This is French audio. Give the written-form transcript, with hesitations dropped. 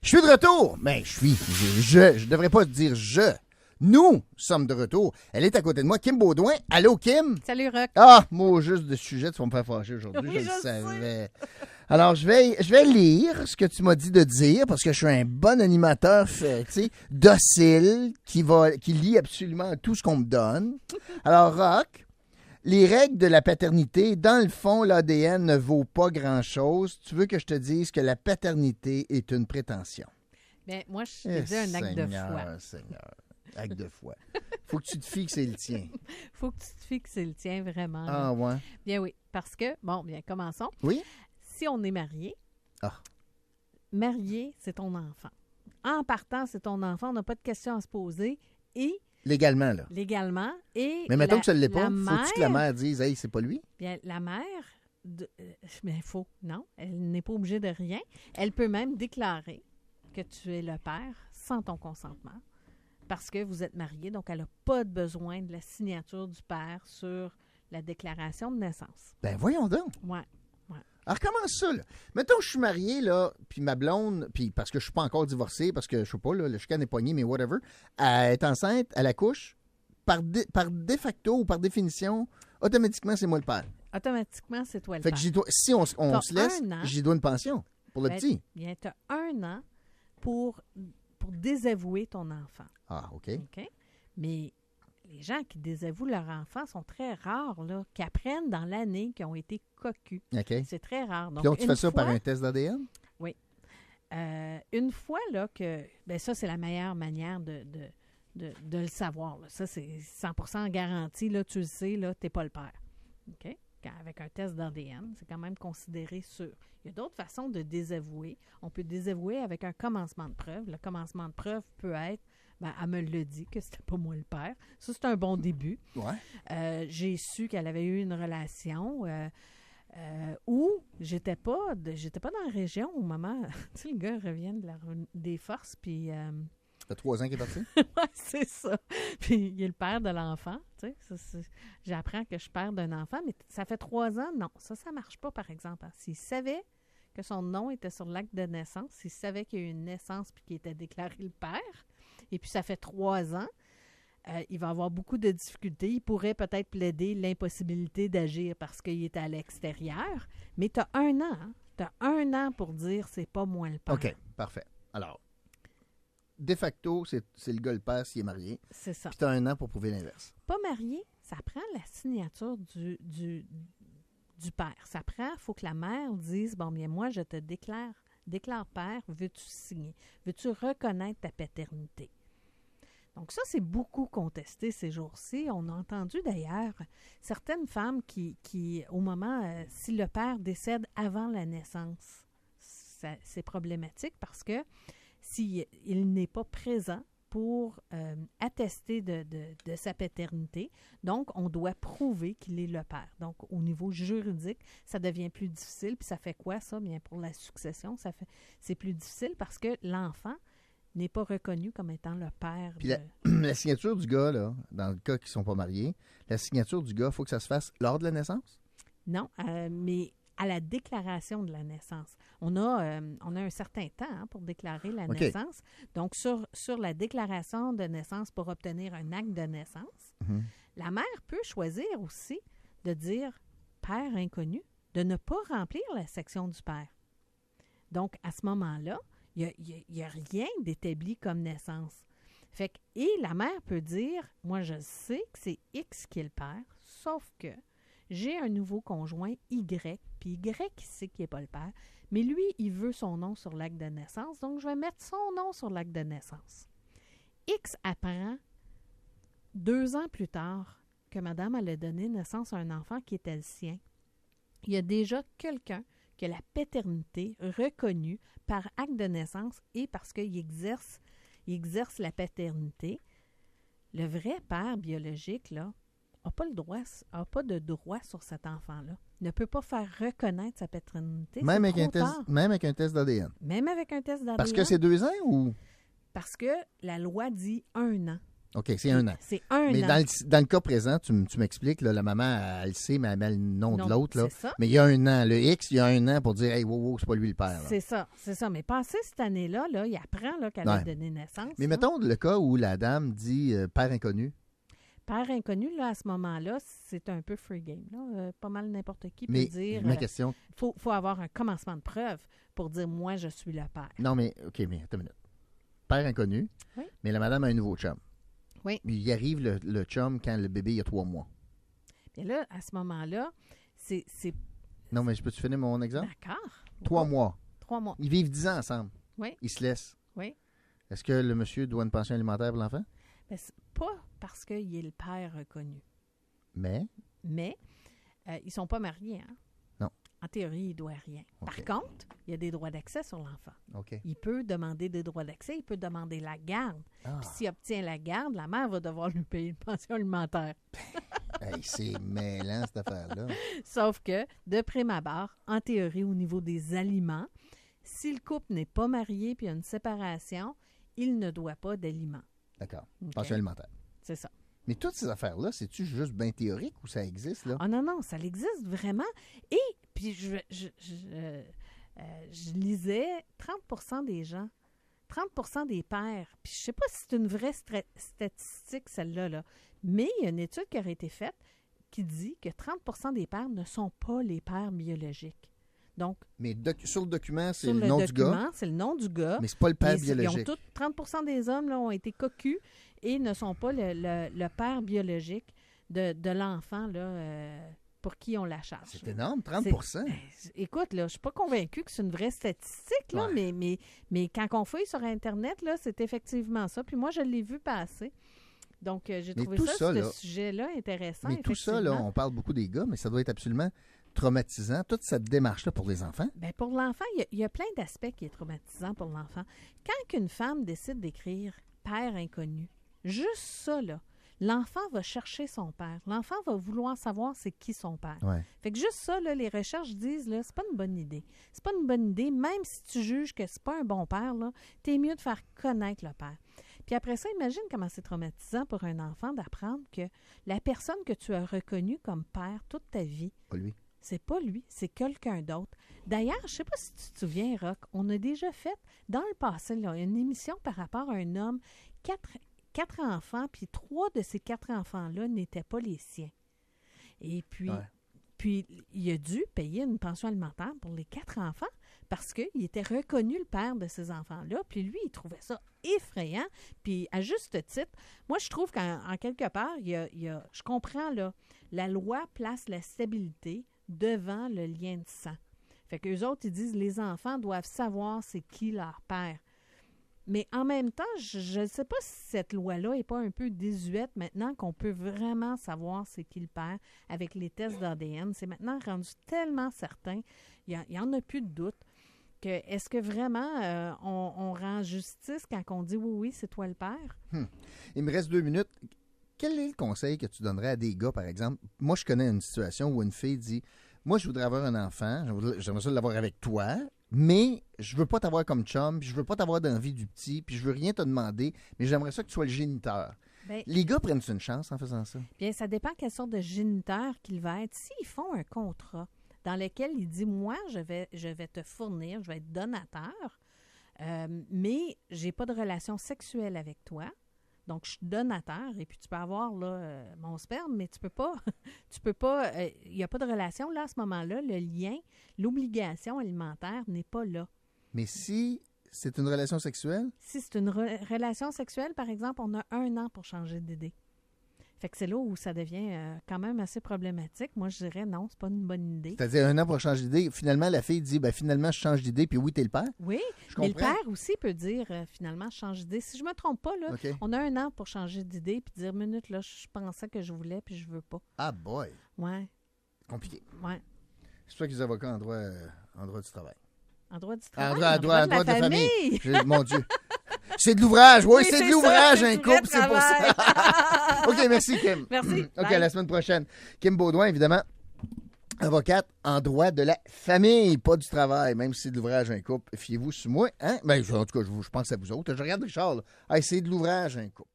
Je suis de retour. Ben, je devrais pas dire je. Nous sommes de retour. Elle est à côté de moi, Kim Baudouin. Allô, Kim? Salut, Rock. Ah, moi, juste de sujet, tu vas me faire fâcher aujourd'hui. Oui, je le je savais. Alors, je vais lire ce que tu m'as dit de dire parce que je suis un bon animateur, tu sais, docile, qui lit absolument tout ce qu'on me donne. Alors, Rock, les règles de la paternité, dans le fond, l'ADN ne vaut pas grand-chose. Tu veux que je te dise que la paternité est une prétention. Bien, moi, je t'ai dit un acte de foi. Seigneur, acte de foi. Faut que tu te fies que c'est le tien. Faut que tu te fies que c'est le tien, vraiment. Ah, ouais. Bien oui, parce que, bon, bien, commençons. Oui? Si on est marié, Ah. marié, c'est ton enfant. En partant, c'est ton enfant, on n'a pas de questions à se poser. Et Légalement, là. légalement, et Mais mettons que ça ne l'est pas, la faut-tu que la mère dise « Hey, c'est pas lui? » Bien, la mère, mais faut, non, elle n'est pas obligée de rien. Elle peut même déclarer que tu es le père sans ton consentement parce que vous êtes mariés, donc elle n'a pas besoin de la signature du père sur la déclaration de naissance. Ben voyons donc. Ouais. Alors, comment ça, là? Mettons que je suis marié, là, puis ma blonde, puis parce que je suis pas encore divorcé, parce que, je sais pas, là, le chicane est poigné, mais whatever, elle est enceinte, elle accouche, par de facto ou par définition, automatiquement, c'est moi le père. Automatiquement, c'est toi le Fait père. que si on se laisse, un an. j'y dois une pension pour le Ben, petit. Bien, tu as 1 an pour désavouer ton enfant. Ah, OK. OK? Mais les gens qui désavouent leur enfant sont très rares, là, qui apprennent dans l'année qu'ils ont été cocus. OK. C'est très rare. Puis donc, tu fais ça par un test d'ADN? Une fois là, que... Bien, ça, c'est la meilleure manière de le savoir. Là. Ça, c'est 100% garanti. Là, tu le sais, là, tu n'es pas le père. OK? Avec un test d'ADN, c'est quand même considéré sûr. Il y a d'autres façons de désavouer. On peut désavouer avec un commencement de preuve. Le commencement de preuve peut être ben, elle me l'a dit que c'était pas moi le père. Ça, c'est un bon début. Ouais. J'ai su qu'elle avait eu une relation où j'étais pas dans la région au moment. Tu sais, le gars revient des forces, puis. Ça fait 3 ans qu'il est parti? Oui, c'est ça. Puis il est le père de l'enfant. Tu sais, j'apprends que je suis père d'un enfant, mais ça fait 3 ans. Non, ça marche pas, par exemple. S'il savait que son nom était sur l'acte de naissance, s'il savait qu'il y a eu une naissance puis qu'il était déclaré le père, et puis ça fait 3 ans, il va avoir beaucoup de difficultés. Il pourrait peut-être plaider l'impossibilité d'agir parce qu'il est à l'extérieur, mais tu as 1 an. Hein? Tu as 1 an pour dire c'est pas moi le père. OK, parfait. Alors, de facto, c'est le gars le père s'il est marié. C'est ça. Puis tu as 1 an pour prouver l'inverse. Pas marié, ça prend la signature du père. Ça prend, il faut que la mère dise, bon bien moi je te déclare père, veux-tu signer? Veux-tu reconnaître ta paternité? Donc ça, c'est beaucoup contesté ces jours-ci. On a entendu d'ailleurs certaines femmes qui au moment, si le père décède avant la naissance, c'est problématique parce que s'il n'est pas présent pour attester de sa paternité, donc on doit prouver qu'il est le père. Donc au niveau juridique, ça devient plus difficile. Puis ça fait quoi ça? Bien pour la succession, c'est plus difficile parce que l'enfant n'est pas reconnu comme étant le père. Puis la signature du gars, là, dans le cas qu'ils ne sont pas mariés, la signature du gars, il faut que ça se fasse lors de la naissance? Non, mais à la déclaration de la naissance. On a un certain temps pour déclarer la naissance. Donc, sur la déclaration de naissance pour obtenir un acte de naissance, la mère peut choisir aussi de dire « père inconnu », de ne pas remplir la section du père. Donc, à ce moment-là, il n'y a rien d'établi comme naissance. Fait que, et la mère peut dire « moi, je sais que c'est X qui est le père, sauf que j'ai un nouveau conjoint, Y, puis Y, il sait qu'il n'est pas le père, mais lui, il veut son nom sur l'acte de naissance, donc je vais mettre son nom sur l'acte de naissance. » X apprend 2 ans plus tard que madame allait donné naissance à un enfant qui était le sien. Il y a déjà quelqu'un qui a la paternité reconnue par acte de naissance et parce qu'il exerce la paternité. Le vrai père biologique, là, n'a pas de droit sur cet enfant-là. Ne peut pas faire reconnaître sa paternité. Même avec un test d'ADN. Même avec un test d'ADN. Parce que c'est 2 ans ou? Parce que la loi dit 1 an. OK, c'est 1 an. C'est 1 Mais an. dans le cas présent, tu m'expliques, là, la maman, elle sait, mais elle met le nom de l'autre. Là. C'est ça. Mais il y a 1 an. Le X, il y a 1 an pour dire, hey, wow, c'est pas lui le père. Là. C'est ça. Mais passé cette année-là, là, il apprend là, qu'elle a donné naissance. Mais là. mettons le cas où la dame dit père inconnu. Père inconnu, là, à ce moment-là, c'est un peu free game. Là. Pas mal n'importe qui peut dire. Ma question. Faut avoir un commencement de preuve pour dire moi, je suis le père. Non, mais OK, mais attends une minute. Père inconnu, Oui. mais la madame a un nouveau chum. Oui. Il arrive le chum quand le bébé il a 3 mois. Bien là, à ce moment-là, c'est... Non, mais je peux-tu finir mon exemple? D'accord. 3 mois. 3 mois. Ils vivent 10 ans ensemble. Oui. Ils se laissent. Oui. Est-ce que le monsieur doit une pension alimentaire pour l'enfant? Ben, c'est pas parce qu'il est le père reconnu. Mais Ils ne sont pas mariés, hein? Non. En théorie, il ne doit rien. OK. Par contre, il y a des droits d'accès sur l'enfant. OK. Il peut demander des droits d'accès, il peut demander la garde. Ah. Puis s'il obtient la garde, la mère va devoir lui payer une pension alimentaire. Hey, c'est mêlant, cette affaire-là. Sauf que, de prime abord, en théorie, au niveau des aliments, si le couple n'est pas marié puis il y a une séparation, il ne doit pas d'aliments. D'accord. OK? Pension alimentaire. C'est ça. Mais toutes ces affaires-là, c'est-tu juste bien théorique ou ça existe, là? Ah non, ça existe vraiment. Et puis, je lisais 30 des gens, 30 des pères, puis je ne sais pas si c'est une vraie statistique, celle-là, là, mais il y a une étude qui aurait été faite qui dit que 30 des pères ne sont pas les pères biologiques. Donc, Mais sur le document, c'est sur le nom du gars, c'est le nom du gars. mais c'est pas le père Ils biologique. ont tous, 30 des hommes là, ont été cocus et ne sont pas le père biologique de l'enfant là, pour qui on la charge. C'est énorme, 30 Écoute, là, je suis pas convaincue que c'est une vraie statistique, là, Ouais. mais quand on fouille sur Internet, là, c'est effectivement ça. Puis moi, je l'ai vu passer. Donc, j'ai Mais trouvé tout ça, ça, ce là, sujet-là intéressant. Mais tout ça, là, on parle beaucoup des gars, mais ça doit être absolument traumatisant, toute cette démarche-là pour les enfants. Bien, pour l'enfant, il y a plein d'aspects qui est traumatisant pour l'enfant. Quand une femme décide d'écrire « père inconnu », juste ça, là, l'enfant va chercher son père. L'enfant va vouloir savoir c'est qui son père. Ouais. Fait que juste ça, là, les recherches disent, là, c'est pas une bonne idée. C'est pas une bonne idée, même si tu juges que c'est pas un bon père, là, t'es mieux de faire connaître le père. Puis après ça, imagine comment c'est traumatisant pour un enfant d'apprendre que la personne que tu as reconnue comme père toute ta vie, Pas lui. c'est pas lui, c'est quelqu'un d'autre. D'ailleurs, je sais pas si tu te souviens, Roch, on a déjà fait, dans le passé, là, une émission par rapport à un homme, quatre enfants, puis 3 de ces 4 enfants-là n'étaient pas les siens. Et puis, Ouais. puis il a dû payer une pension alimentaire pour les 4 enfants parce qu'il était reconnu le père de ces enfants-là. Puis lui, il trouvait ça effrayant. Puis à juste titre, moi, je trouve qu'en quelque part, je comprends, là, la loi place la stabilité devant le lien de sang. Fait qu'eux autres, ils disent les enfants doivent savoir c'est qui leur père. Mais en même temps, je ne sais pas si cette loi-là n'est pas un peu désuète maintenant qu'on peut vraiment savoir c'est qui le père avec les tests d'ADN. C'est maintenant rendu tellement certain, il n'y en a plus de doute, que est-ce que vraiment on rend justice quand on dit oui, c'est toi le père? Il me reste 2 minutes. Quel est le conseil que tu donnerais à des gars, par exemple? Moi, je connais une situation où une fille dit « Moi, je voudrais avoir un enfant, j'aimerais ça l'avoir avec toi, mais je veux pas t'avoir comme chum, puis je veux pas t'avoir d'envie du petit, puis je veux rien te demander, mais j'aimerais ça que tu sois le géniteur. » Bien, Les gars prennent une chance en faisant ça? bien, ça dépend quelle sorte de géniteur qu'il va être. S'ils font un contrat dans lequel il dit « Moi, je vais te fournir, je vais être donateur, mais j'ai pas de relation sexuelle avec toi. » Donc, je suis donateur et puis tu peux avoir là, mon sperme, mais tu peux pas, il n'y a pas de relation là à ce moment-là. Le lien, l'obligation alimentaire n'est pas là. Mais si c'est une relation sexuelle, Si c'est une relation sexuelle, par exemple, on a 1 an pour changer d'idée. Fait que c'est là où ça devient quand même assez problématique. Moi, je dirais non, c'est pas une bonne idée. c'est-à-dire 1 an pour changer d'idée, finalement, la fille dit « Finalement, je change d'idée, puis oui, t'es le père. Oui, » Je mais le comprends. père aussi peut dire finalement, je change d'idée. Si je me trompe pas, là, OK. on a 1 an pour changer d'idée puis dire, minute, là, je pensais que je voulais puis je veux pas. Ah boy, Ouais, compliqué. ouais. C'est pour ça que les avocats en droit du travail. En droit du En travail, droit, en droit de la famille. Mon Dieu. C'est de l'ouvrage, oui, c'est de ça, l'ouvrage, c'est un du vrai couple, c'est pour ça. OK, merci, Kim. Merci. OK, Bye. à la semaine prochaine. Kim Baudouin, évidemment, avocate en droit de la famille, pas du travail, même si c'est de l'ouvrage, un couple. Fiez-vous sur moi, hein? Ben, en tout cas, je pense à vous autres. Je regarde Richard, là. Hey, c'est de l'ouvrage, un couple.